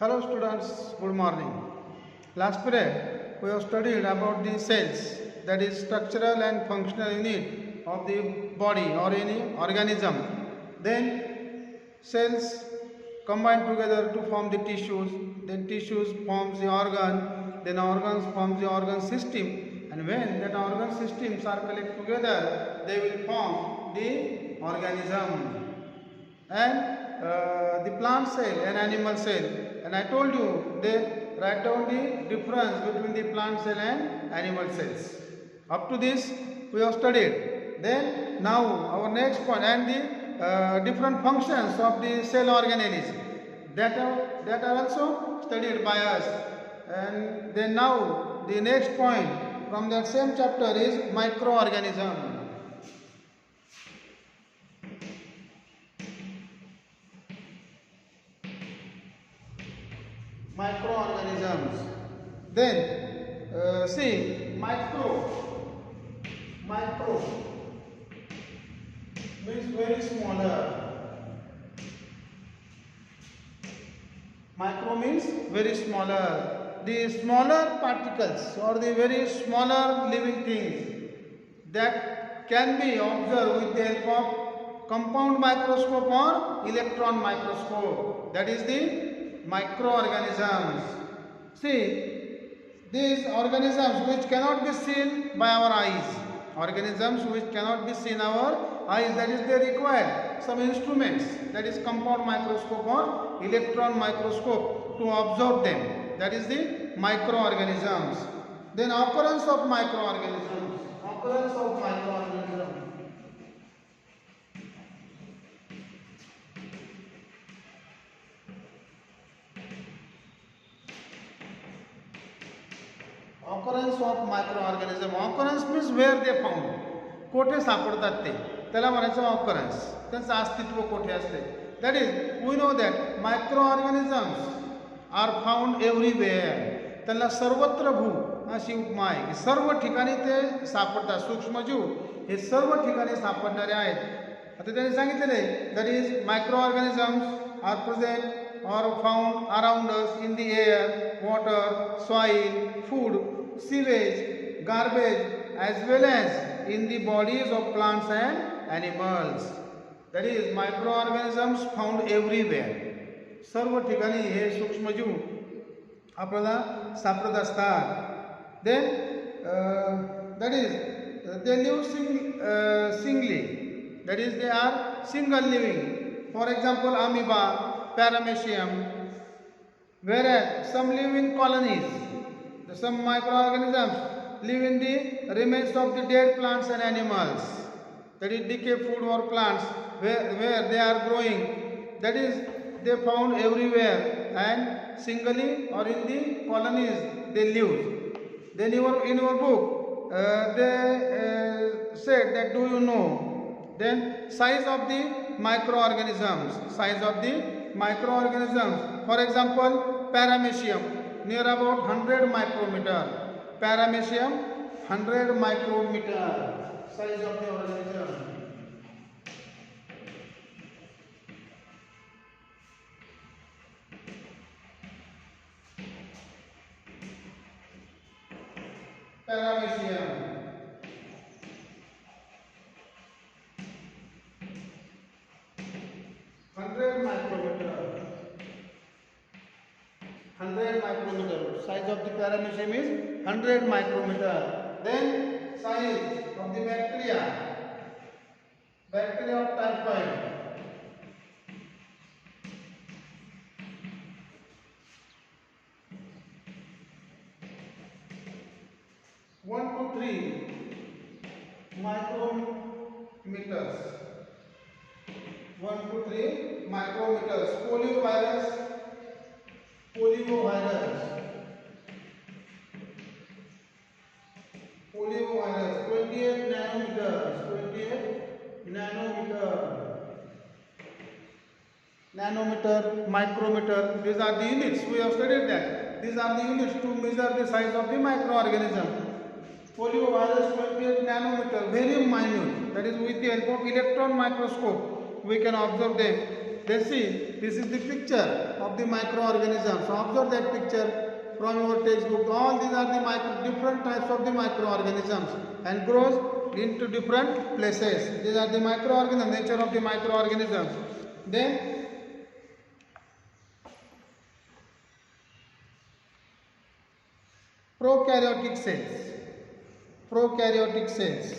Hello students, good morning. Last period we have studied about the cells, that is structural and functional unit of the body or any organism. Then cells combine together to form the tissues, then tissues forms the organ, then organs forms the organ system, and when that organ systems are collected together they will form the organism. And the plant cell and animal cell, and I told you they write down the difference between the plant cell and animal cells. Up to this we have studied. Then now our next point, and the different functions of the cell organelles that are also studied by us. And then now the next point from that same chapter is microorganism. Microorganisms. Then see, micro means very smaller. Micro means very smaller. The smaller particles or the very smaller living things that can be observed with the help of compound microscope or electron microscope. That is the microorganisms. See, these organisms which cannot be seen by our eyes, organisms which cannot be seen our eyes, that is they require some instruments, that is compound microscope or electron microscope to observe them. That is the microorganisms. Then occurrence of microorganisms. Occurrence of microorganisms. Occurrence of microorganism. Occurrence means where they found. कोठे सापडतात ते, त्याला म्हणायचं occurrence. त्यांचं अस्तित्व कोठे असते. That is we know that microorganisms are found everywhere. त्यांना सर्वत्र भू अशी उपमा आहे की सर्व ठिकाणी ते सापडतात. सूक्ष्मजीव हे सर्व ठिकाणी सापडणारे आहेत. आता त्यांनी सांगितलेले आहे that is microorganisms are present or found around us in the air, water, soil, food, sewage, garbage, as well as in the bodies of plants and animals. That is microorganisms found everywhere. सर्व ठिकाणी हे सूक्ष्मजीव आपल्याला सापडत असतात. Then that is they live singly. That is they are single living. For example, amoeba, paramecium, whereas some live in colonies. Some microorganisms live in the remains of the dead plants and animals, that is decayed food or plants where they are growing. That is they found everywhere and singly or in the colonies they live. Then in your book they said that, do you know then size of the microorganisms. Size of the microorganisms, for example, paramecium near about 100 micrometer. Paramecium 100 micrometer size of the organism. Paramecium 100 micrometer. 100 micrometer. Size of the paramecium is 100 micrometer. Then size of the bacteria. Bacteria of typhoid. One to 3 micrometers. 1 to 3 micrometers. Poliovirus 28 nanometers. 28 nanometer, micrometer. These are the units. We have studied that. These are the units to measure the size of the microorganism. Poliovirus 28 nanometer, very minute. That is with the help of electron microscope we can observe them. They see this is the picture of the microorganisms. So observe that picture from your textbook. All these are the different types of the microorganisms and grows into different places. These are the microorganisms, nature of the microorganisms. Then prokaryotic cells. Prokaryotic cells.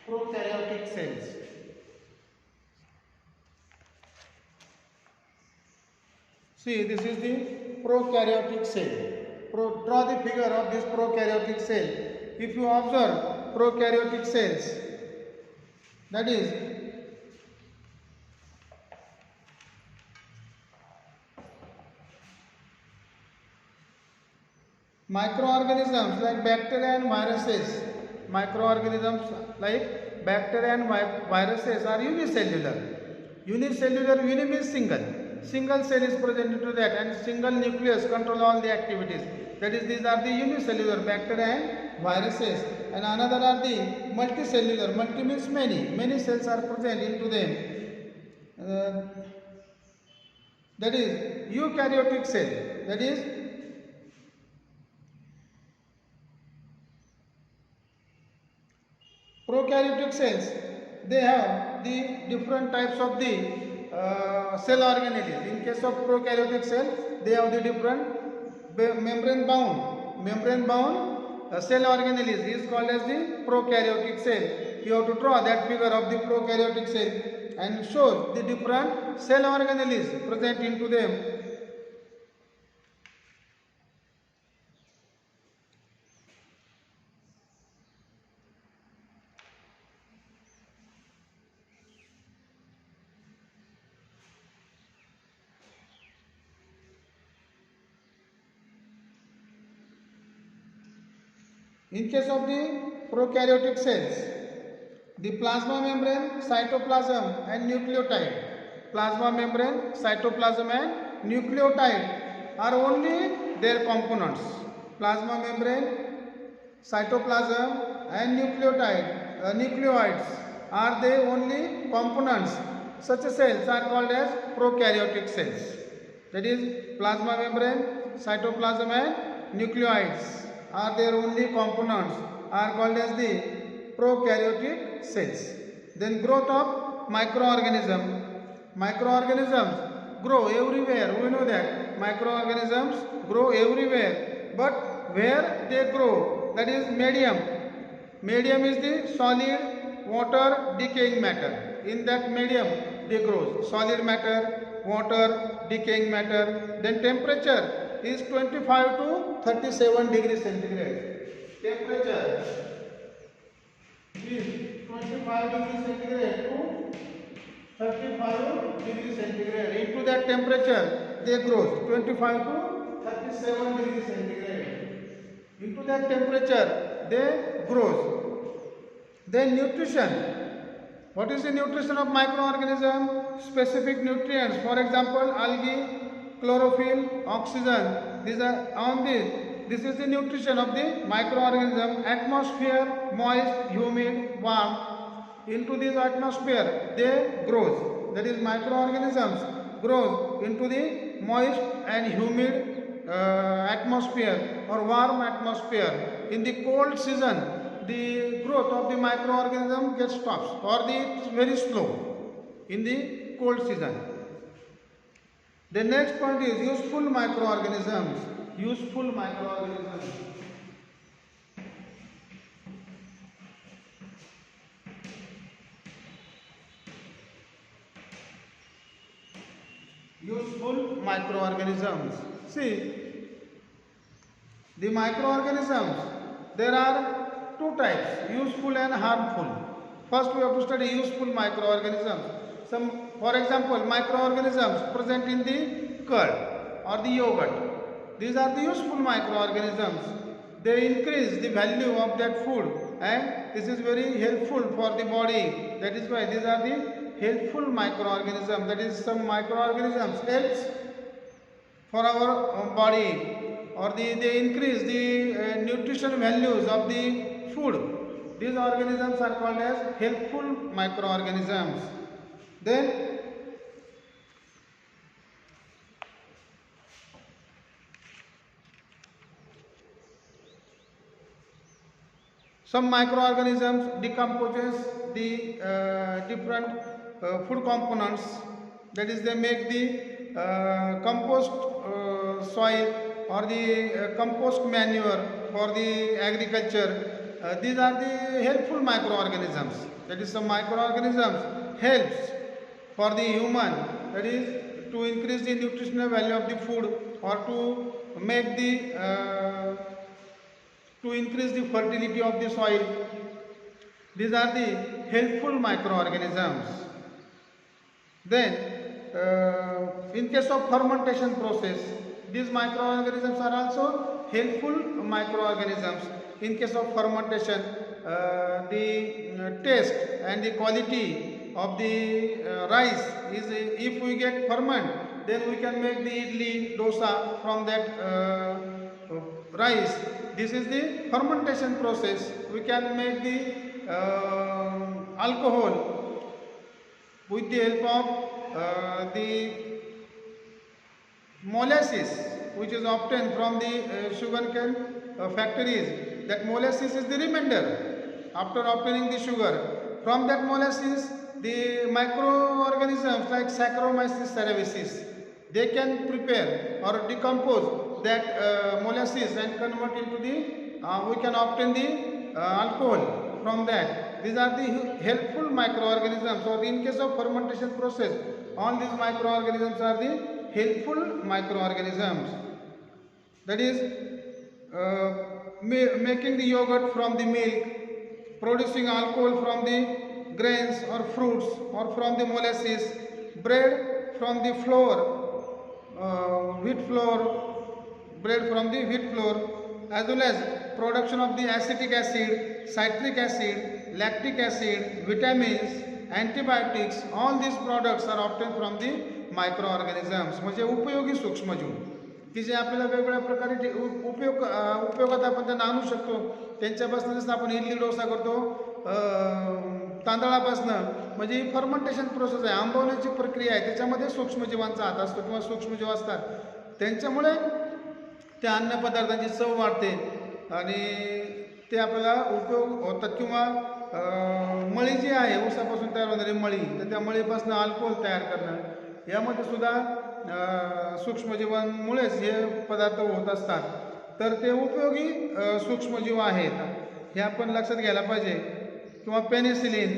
Prokaryotic cells. See, this is the prokaryotic cell. Draw the figure of this prokaryotic cell. If you observe prokaryotic cells, that is microorganisms like bacteria and viruses. Microorganisms like bacteria and viruses are unicellular. Unicellular, uni means single. Single cell is present into that and single nucleus control all the activities. That is, these are the unicellular bacteria and viruses. And another are the multicellular. Multi means many. Many cells are present into them. That is eukaryotic cell. That is prokaryotic cells. They have the different types of the cell organelles. In case of prokaryotic cell, they have the different membrane bound cell organelles is called as the prokaryotic cell. You have to draw that figure of the prokaryotic cell and show the different cell organelles present into them. In case of the prokaryotic cells, the plasma membrane, cytoplasm and nucleotide. Plasma membrane, cytoplasm and nucleotide are only their components. Plasma membrane, cytoplasm and nucleoids are the only components. Such cells are called as prokaryotic cells. That is, plasma membrane, cytoplasm and nucleoids are their only components are called as the prokaryotic cells. Then growth of microorganisms. Microorganisms grow everywhere. We know that microorganisms grow everywhere. But where they grow, that is medium. Medium is the solid water decaying matter. In that medium they grow. Solid matter, water, decaying matter. Then temperature is 25 to 37 degrees centigrade. Temperature is 25 degrees centigrade to 35 degrees centigrade. Into that temperature they grow 25 to 37 degrees centigrade. Into that temperature they grow. Then nutrition. What is the nutrition of microorganism? Specific nutrients. For example, algae, chlorophyll, oxygen. These are on this. This is the nutrition of the microorganism. Atmosphere, moist, humid, warm. Into this atmosphere they grow. That is, microorganisms grows into the moist and humid atmosphere or warm atmosphere. In the cold season, the growth of the microorganism gets stopped or it's very slow in the cold season. The next point is useful microorganisms. Useful microorganisms. Useful microorganisms. See, the microorganisms, there are two types, useful and harmful. First we have to study useful microorganisms. For example, microorganisms present in the curd or the yogurt. These are the useful microorganisms. They increase the value of that food and this is very helpful for the body. That is why these are the helpful microorganisms. That is, some microorganisms helps for our body or they increase the nutrition values of the food. These organisms are called as helpful microorganisms. Then some microorganisms decomposes the different food components. That is, they make the compost soil or the compost manure for the agriculture. These are the helpful microorganisms. That is, some microorganisms helps for the human. That is, to increase the nutritional value of the food or to make the to increase the fertility of the soil. These are the helpful microorganisms. Then in case of fermentation process, these microorganisms are also helpful microorganisms. In case of fermentation, the taste and the quality of the rice is, if we get ferment, then we can make the idli, dosa from that rice. This is the fermentation process. We can make the alcohol with the help of the molasses, which is obtained from the sugarcane factories. That molasses is the remainder after obtaining the sugar. From that molasses, the microorganisms like Saccharomyces cerevisiae, they can prepare or decompose that molasses and convert into the, we can obtain the alcohol from that. These are the helpful microorganisms. So in case of fermentation process, all these microorganisms are the helpful microorganisms. That is, making the yogurt from the milk, producing alcohol from the grains or fruits or from the molasses, bread from the flour, wheat flour, bread from the wheat flour, as well as production of the acetic acid, citric acid, lactic acid, vitamins, antibiotics. All these products are obtained from the microorganisms. म्हणजे उपयोगी सूक्ष्मजीव की जे आपल्याला वेगवेगळ्या प्रकारे उपयोगात आपण त्यांना आणू शकतो. त्यांच्यापासून जसं आपण इडली डोसा करतो तांदळापासून, म्हणजे फर्मेंटेशन प्रोसेस आहे, आंबवण्याची प्रक्रिया आहे, त्याच्यामध्ये सूक्ष्मजीवांचा हात असतो किंवा सूक्ष्मजीव असतात. त्यांच्यामुळे त्या अन्नपदार्थांची चव वाढते आणि ते आपल्याला उपयोग होतात. किंवा मळी जी आहे ऊसापासून तयार होणारी मळी, तर त्या मळीपासून अल्कोहोल तयार करणं, यामध्ये सुद्धा सूक्ष्मजीवांमुळेच हे पदार्थ होत असतात. तर ते उपयोगी सूक्ष्मजीव आहेत, हे आपण लक्षात घ्यायला पाहिजे. किंवा पेनिसिलिन,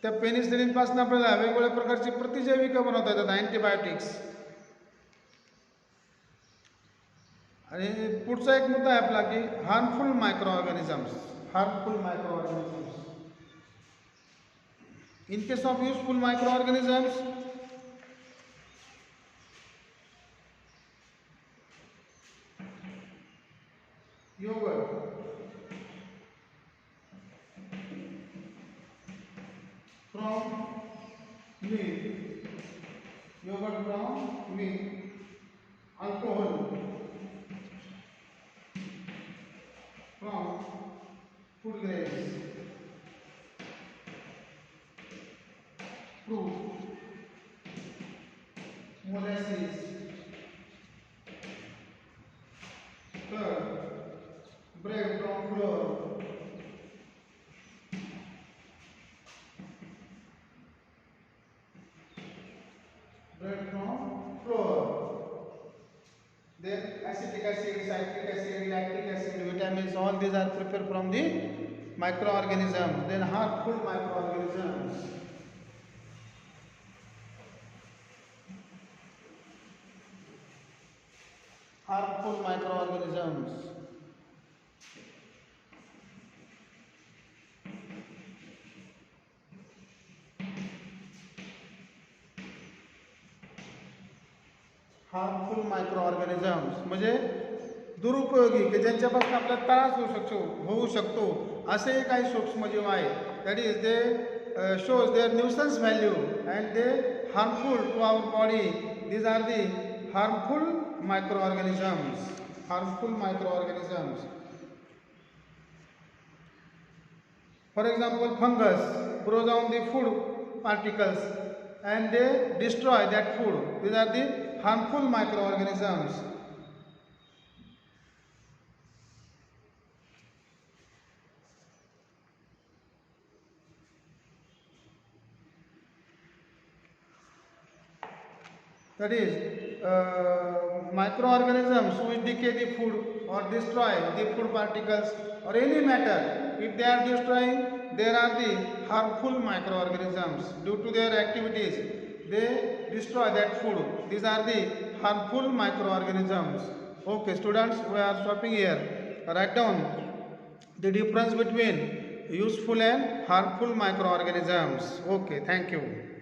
त्या पेनिसिलिनपासून आपल्याला वेगवेगळ्या प्रकारची प्रतिजैविक बनवता येतात, अँटीबायोटिक्स. आणि पुढचा एक मुद्दा आहे आपला की harmful microorganisms. Harmful microorganisms in case of useful microorganisms, yogurt from milk, yogurt from milk, alcohol from food grains, fruit, molasses, curd, bread from flour, bread from flour, then acetic acid, citric acid, lactic acid, vitamins, all these are prepared from the microorganisms. Then harmful microorganisms. Harmful microorganisms. Harmful microorganisms म्हणजे दुरुपयोगी, की ज्यांच्यापासून आपल्याला त्रास होऊ शकतो असे काही सूक्ष्मजीव आहेत. That is they shows their nuisance value and they harmful to our body. These are the harmful microorganisms. Harmful microorganisms. For example, fungus grows on the food particles and they destroy that food. These are the harmful microorganisms. That is, microorganisms which decay the food or destroy the food particles or any matter. If they are destroying, there are the harmful microorganisms. Due to their activities, they destroy that food. These are the harmful microorganisms. Okay, students, we are stopping here. Write down the difference between useful and harmful microorganisms. Okay, thank you.